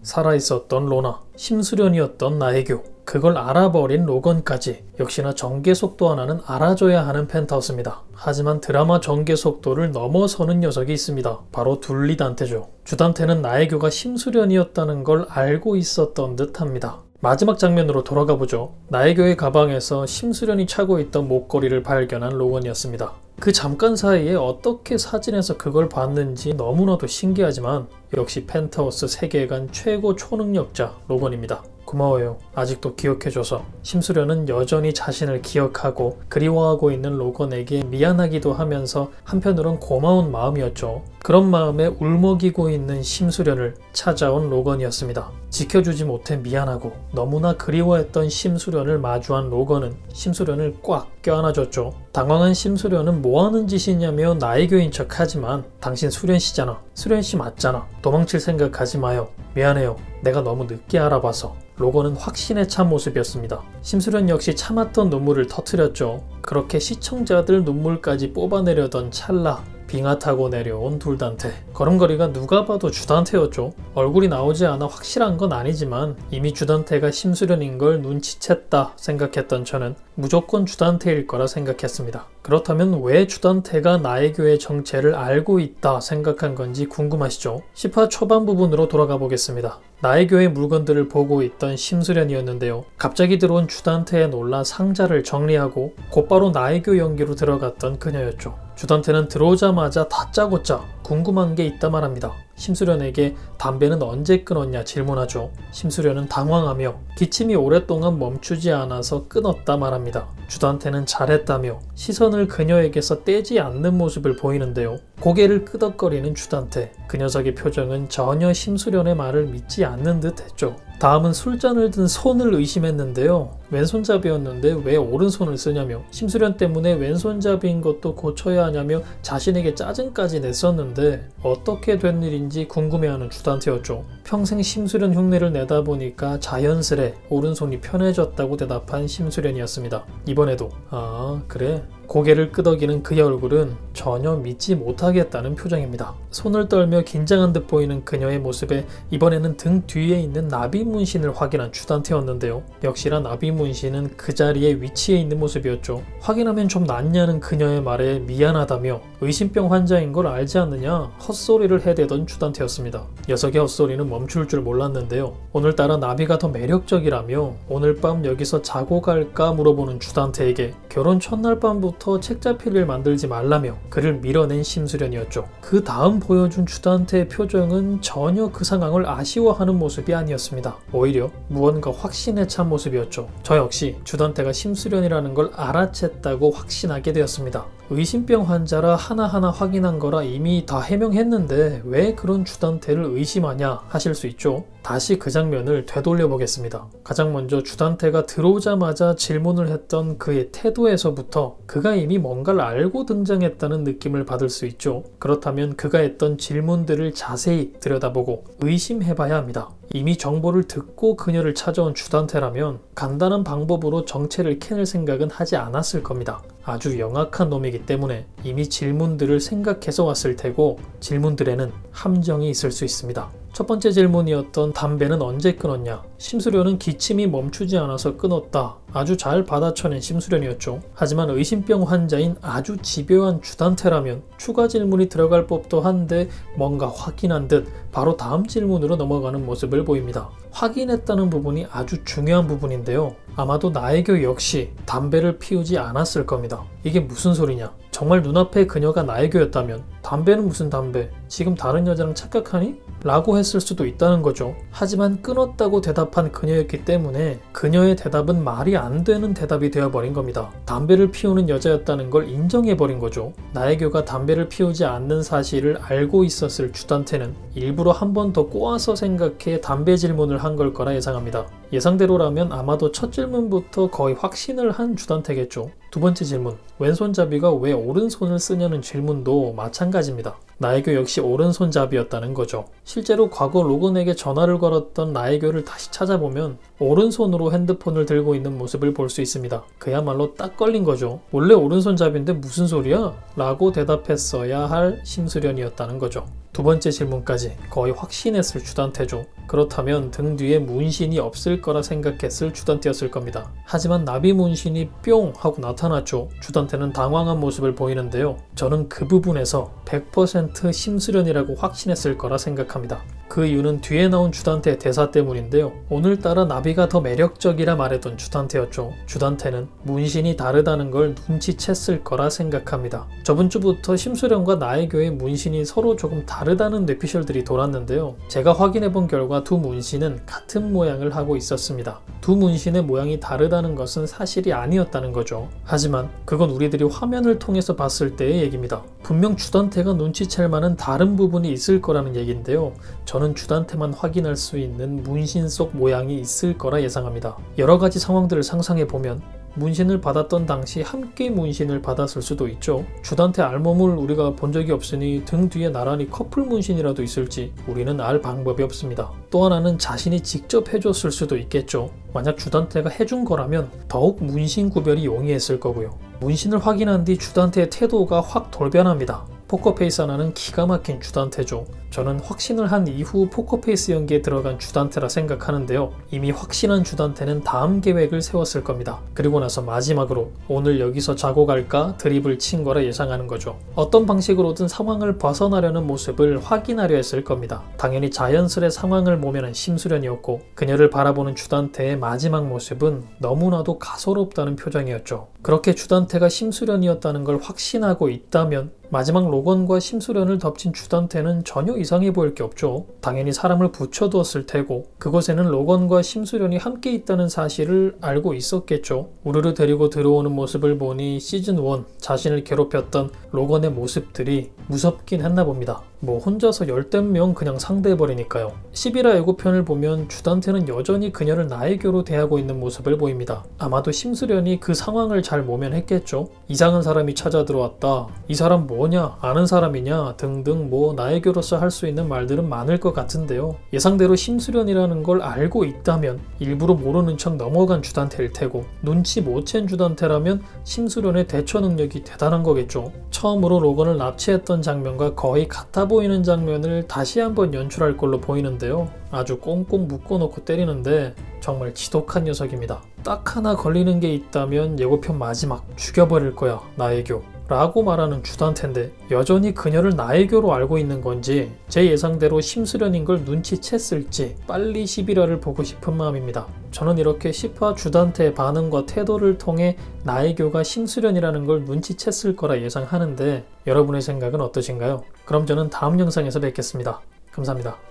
살아있었던 로나, 심수련이었던 나혜교, 그걸 알아버린 로건까지 역시나 전개 속도 하나는 알아줘야 하는 펜타우스입니다. 하지만 드라마 전개 속도를 넘어서는 녀석이 있습니다. 바로 둘리 단테죠. 주 단테는 나혜교가 심수련이었다는 걸 알고 있었던 듯합니다. 마지막 장면으로 돌아가 보죠. 나혜교의 가방에서 심수련이 차고 있던 목걸이를 발견한 로건이었습니다. 그 잠깐 사이에 어떻게 사진에서 그걸 봤는지 너무나도 신기하지만 역시 펜타우스 세계관 최고 초능력자 로건입니다. 고마워요. 아직도 기억해줘서. 심수련은 여전히 자신을 기억하고 그리워하고 있는 로건에게 미안하기도 하면서 한편으론 고마운 마음이었죠. 그런 마음에 울먹이고 있는 심수련을 찾아온 로건이었습니다. 지켜주지 못해 미안하고 너무나 그리워했던 심수련을 마주한 로건은 심수련을 꽉 껴안아줬죠. 당황한 심수련은 뭐하는 짓이냐며 나혜교인 척하지만 당신 수련씨잖아. 수련씨 맞잖아. 도망칠 생각하지 마요. 미안해요. 내가 너무 늦게 알아봐서. 로건은 확신에 찬 모습이었습니다. 심수련 역시 참았던 눈물을 터뜨렸죠. 그렇게 시청자들 눈물까지 뽑아내려던 찰나 빙하 타고 내려온 둘단테. 걸음걸이가 누가 봐도 주단테였죠. 얼굴이 나오지 않아 확실한 건 아니지만 이미 주단테가 심수련인 걸 눈치챘다 생각했던 저는 무조건 주단테일 거라 생각했습니다. 그렇다면 왜 주단테가 나혜교의 정체를 알고 있다 생각한 건지 궁금하시죠? 10화 초반 부분으로 돌아가 보겠습니다. 나혜교의 물건들을 보고 있던 심수련이었는데요. 갑자기 들어온 주단테에 놀라 상자를 정리하고 곧바로 나혜교 연기로 들어갔던 그녀였죠. 주단테는 들어오자마자 다짜고짜 궁금한 게 있다만 합니다. 심수련에게 담배는 언제 끊었냐 질문하죠. 심수련은 당황하며 기침이 오랫동안 멈추지 않아서 끊었다 말합니다. 주단테는 잘했다며 시선을 그녀에게서 떼지 않는 모습을 보이는데요. 고개를 끄덕거리는 주단테. 그 녀석의 표정은 전혀 심수련의 말을 믿지 않는 듯 했죠. 다음은 술잔을 든 손을 의심했는데요. 왼손잡이였는데 왜 오른손을 쓰냐며 심수련 때문에 왼손잡이인 것도 고쳐야 하냐며 자신에게 짜증까지 냈었는데 어떻게 된 일인지 궁금해하는 주단테였죠. 평생 심수련 흉내를 내다 보니까 자연스레 오른손이 편해졌다고 대답한 심수련이었습니다. 이번에도 아 그래? 고개를 끄덕이는 그의 얼굴은 전혀 믿지 못하겠다는 표정입니다. 손을 떨며 긴장한 듯 보이는 그녀의 모습에 이번에는 등 뒤에 있는 나비 문신을 확인한 주단테였는데요. 역시나 나비 문신은 그 자리에 위치해 있는 모습이었죠. 확인하면 좀 낫냐는 그녀의 말에 미안하다며 의심병 환자인 걸 알지 않느냐 헛소리를 해대던 주단테였습니다. 녀석의 헛소리는 멈출 줄 몰랐는데요. 오늘따라 나비가 더 매력적이라며 오늘 밤 여기서 자고 갈까 물어보는 주단테에게 결혼 첫날 밤부터 책 잡힐 일 만들지 말라며 그를 밀어낸 심수련이었죠. 그 다음 보여준 주단테의 표정은 전혀 그 상황을 아쉬워하는 모습이 아니었습니다. 오히려 무언가 확신에 찬 모습이었죠. 저 역시 주단테가 심수련이라는 걸 알아챘다고 확신하게 되었습니다. 의심병 환자라 하나하나 확인한 거라 이미 다 해명했는데 왜 그런 주단테를 의심하냐 하실 수 있죠. 다시 그 장면을 되돌려 보겠습니다. 가장 먼저 주단테가 들어오자마자 질문을 했던 그의 태도에서부터 그가 이미 뭔가를 알고 등장했다는 느낌을 받을 수 있죠. 그렇다면 그가 했던 질문들을 자세히 들여다보고 의심해봐야 합니다. 이미 정보를 듣고 그녀를 찾아온 주단테라면 간단한 방법으로 정체를 캐낼 생각은 하지 않았을 겁니다. 아주 영악한 놈이기 때문에 이미 질문들을 생각해서 왔을 테고 질문들에는 함정이 있을 수 있습니다. 첫 번째 질문이었던 담배는 언제 끊었냐? 심수련은 기침이 멈추지 않아서 끊었다. 아주 잘 받아쳐낸 심수련이었죠. 하지만 의심병 환자인 아주 집요한 주단테라면 추가 질문이 들어갈 법도 한데 뭔가 확인한 듯 바로 다음 질문으로 넘어가는 모습을 보입니다. 확인했다는 부분이 아주 중요한 부분인데요. 아마도 나혜교 역시 담배를 피우지 않았을 겁니다. 이게 무슨 소리냐? 정말 눈앞에 그녀가 나혜교였다면 담배는 무슨 담배? 지금 다른 여자랑 착각하니? 라고 했을 수도 있다는 거죠. 하지만 끊었다고 대답한 그녀였기 때문에 그녀의 대답은 말이 안 되는 대답이 되어버린 겁니다. 담배를 피우는 여자였다는 걸 인정해버린 거죠. 나혜교가 담배를 피우지 않는 사실을 알고 있었을 주단테는 일부러 한 번 더 꼬아서 생각해 담배 질문을 한 걸 거라 예상합니다. 예상대로라면 아마도 첫 질문부터 거의 확신을 한 주단테겠죠. 두 번째 질문, 왼손잡이가 왜 오른손을 쓰냐는 질문도 마찬가지입니다. 나혜교 역시 오른손잡이였다는 거죠. 실제로 과거 로건에게 전화를 걸었던 나혜교를 다시 찾아보면 오른손으로 핸드폰을 들고 있는 모습을 볼 수 있습니다. 그야말로 딱 걸린 거죠. 원래 오른손잡이인데 무슨 소리야? 라고 대답했어야 할 심수련이었다는 거죠. 두 번째 질문까지 거의 확신했을 주단태죠. 그렇다면 등 뒤에 문신이 없을 거라 생각했을 주단태였을 겁니다. 하지만 나비 문신이 뿅 하고 나타났죠. 주단태는 당황한 모습을 보이는데요. 저는 그 부분에서 100% 심수련이라고 확신했을 거라 생각합니다. 그 이유는 뒤에 나온 주단태의 대사 때문인데요. 오늘따라 나비가 더 매력적이라 말했던 주단태였죠. 주단태는 문신이 다르다는 걸 눈치챘을 거라 생각합니다. 저번 주부터 심수련과 나혜교의 문신이 서로 조금 다르다는 뇌피셜들이 돌았는데요. 제가 확인해본 결과 두 문신은 같은 모양을 하고 있었습니다. 두 문신의 모양이 다르다는 것은 사실이 아니었다는 거죠. 하지만 그건 우리들이 화면을 통해서 봤을 때의 얘기입니다. 분명 주단태가 눈치챌 만한 다른 부분이 있을 거라는 얘기인데요. 저는 주단태만 확인할 수 있는 문신 속 모양이 있을 거라 예상합니다. 여러 가지 상황들을 상상해보면 문신을 받았던 당시 함께 문신을 받았을 수도 있죠. 주단태 알몸을 우리가 본 적이 없으니 등 뒤에 나란히 커플 문신이라도 있을지 우리는 알 방법이 없습니다. 또 하나는 자신이 직접 해줬을 수도 있겠죠. 만약 주단태가 해준 거라면 더욱 문신 구별이 용이했을 거고요. 문신을 확인한 뒤 주단태의 태도가 확 돌변합니다. 포커페이스 하나는 기가 막힌 주단태죠. 저는 확신을 한 이후 포커페이스 연기에 들어간 주단태라 생각하는데요. 이미 확신한 주단태는 다음 계획을 세웠을 겁니다. 그리고 나서 마지막으로 오늘 여기서 자고 갈까 드립을 친 거라 예상하는 거죠. 어떤 방식으로든 상황을 벗어나려는 모습을 확인하려 했을 겁니다. 당연히 자연스레 상황을 모면한 심수련이었고 그녀를 바라보는 주단태의 마지막 모습은 너무나도 가소롭다는 표정이었죠. 그렇게 주단태가 심수련이었다는 걸 확신하고 있다면 마지막 로건과 심수련을 덮친 주단태는 전혀 이상해 보일 게 없죠. 당연히 사람을 붙여두었을 테고 그곳에는 로건과 심수련이 함께 있다는 사실을 알고 있었겠죠. 우르르 데리고 들어오는 모습을 보니 시즌1 자신을 괴롭혔던 로건의 모습들이 무섭긴 했나 봅니다. 뭐 혼자서 열댓 명 그냥 상대해버리니까요. 11화 예고편을 보면 주단태는 여전히 그녀를 나혜교로 대하고 있는 모습을 보입니다. 아마도 심수련이 그 상황을 잘 모면했겠죠. 이상한 사람이 찾아 들어왔다. 이 사람 뭐냐? 아는 사람이냐? 등등 뭐 나혜교로서 할 수 있는 말들은 많을 것 같은데요. 예상대로 심수련이라는 걸 알고 있다면 일부러 모르는 척 넘어간 주단태일 테고 눈치 못 챈 주단태라면 심수련의 대처 능력이 대단한 거겠죠. 처음으로 로건을 납치했던 장면과 거의 같아 보이는 장면을 다시 한번 연출할 걸로 보이는데요. 아주 꽁꽁 묶어놓고 때리는데 정말 지독한 녀석입니다. 딱 하나 걸리는 게 있다면 예고편 마지막 죽여버릴 거야 나혜교 라고 말하는 주단태인데 여전히 그녀를 나혜교로 알고 있는 건지 제 예상대로 심수련인 걸 눈치챘을지 빨리 11화를 보고 싶은 마음입니다. 저는 이렇게 10화 주단태의 반응과 태도를 통해 나혜교가 심수련이라는 걸 눈치챘을 거라 예상하는데 여러분의 생각은 어떠신가요? 그럼 저는 다음 영상에서 뵙겠습니다. 감사합니다.